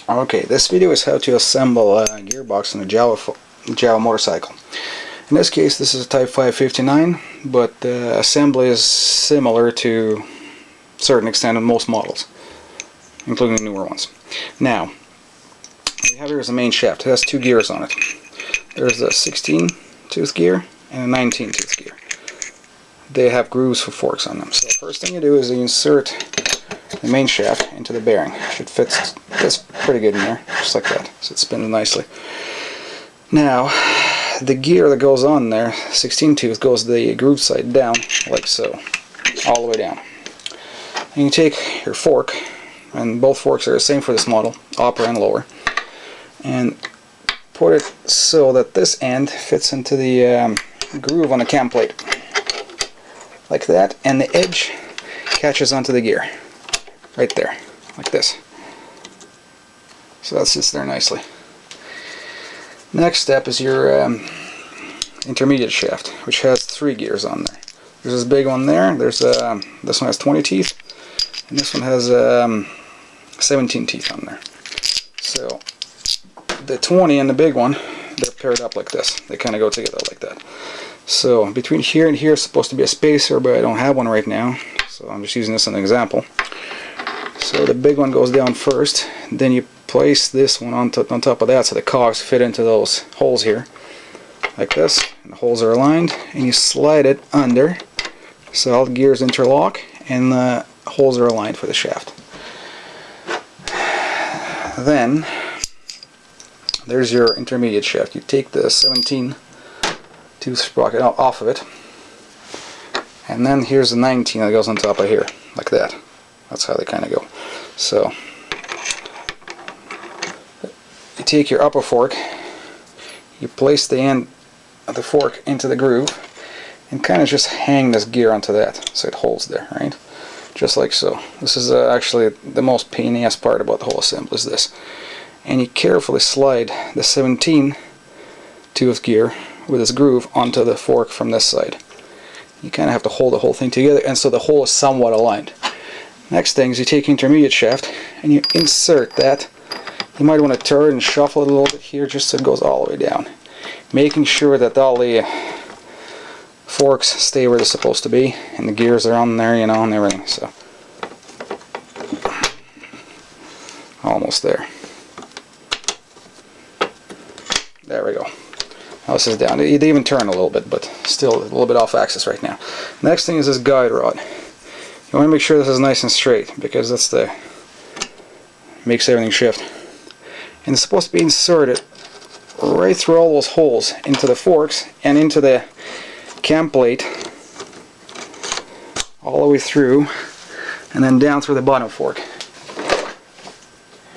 Okay, this video is how to assemble a gearbox on a Jawa motorcycle. In this case, this is a Type 559, but the assembly is similar to a certain extent on most models, including the newer ones. Now, what we have here is the main shaft. It has two gears on it. There's a 16-tooth gear and a 19-tooth gear. They have grooves for forks on them. So the first thing you do is you insert the main shaft into the bearing. Should fits pretty good in there, just like that. So it spins nicely. Now, the gear that goes on there, 16-tooth, goes the groove side down, like so, all the way down. And you take your fork, and both forks are the same for this model, upper and lower, and put it so that this end fits into the groove on the cam plate, like that, and the edge catches onto the gear, right there, like this. So that sits there nicely. Next step is your intermediate shaft, which has 3 gears on there. There's this big one there. There's this one has 20 teeth, and this one has 17 teeth on there. So the 20 and the big one, they're paired up like this. They kind of go together like that. So between here and here is supposed to be a spacer, but I don't have one right now, so I'm just using this as an example. So the big one goes down first, then you place this one on top of that so the cogs fit into those holes here, like this, and the holes are aligned, and you slide it under so all the gears interlock and the holes are aligned for the shaft. Then there's your intermediate shaft. You take the 17-tooth sprocket off of it, and then here's the 19 that goes on top of here, like that. That's how they kind of go. So you take your upper fork, you place the end of the fork into the groove, and kind of just hang this gear onto that so it holds there, right? Just like so. This is actually the most pain in the ass part about the whole assembly, is this. And you carefully slide the 17-tooth gear with this groove onto the fork from this side. You kind of have to hold the whole thing together, and so the hole is somewhat aligned. Next thing is you take intermediate shaft and you insert that. You might want to turn and shuffle it a little bit here just so it goes all the way down, making sure that all the forks stay where they're supposed to be and the gears are on there, you know, and everything. So almost there. There we go. Now this is down. You'd even turn a little bit, but still a little bit off axis right now. Next thing is this guide rod. You want to make sure this is nice and straight, because that's the makes everything shift. And it's supposed to be inserted right through all those holes into the forks and into the cam plate, all the way through, and then down through the bottom fork.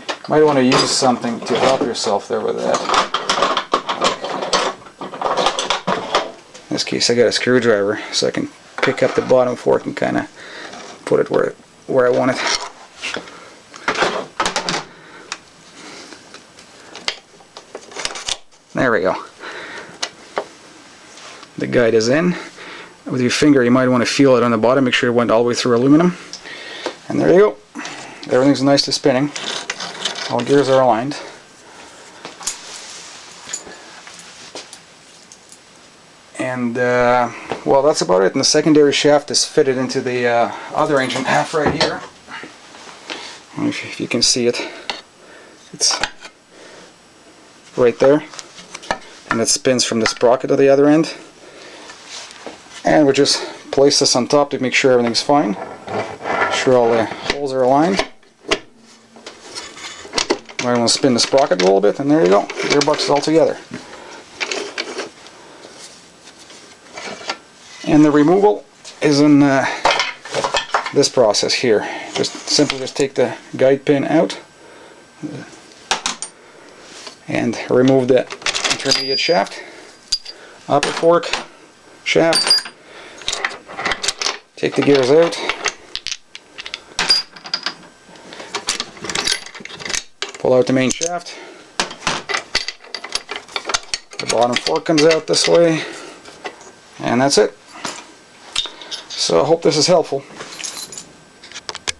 You might want to use something to help yourself there with that. In this case, I got a screwdriver, so I can pick up the bottom fork and kind of put it where I want it. There we go. The guide is in. With your finger, you might want to feel it on the bottom, make sure it went all the way through aluminum. And there you go. Everything's nicely spinning. All gears are aligned. And well, that's about it. And the secondary shaft is fitted into the other engine half right here. I don't know if you can see it. It's right there, and it spins from the sprocket at the other end. And we just place this on top to make sure everything's fine. Make sure all the holes are aligned. Might want to spin the sprocket a little bit, and there you go. The gearbox is all together. And the removal is in this process here. Simply take the guide pin out and remove the intermediate shaft, upper fork, shaft, take the gears out, pull out the main shaft, the bottom fork comes out this way, and that's it. So I hope this is helpful.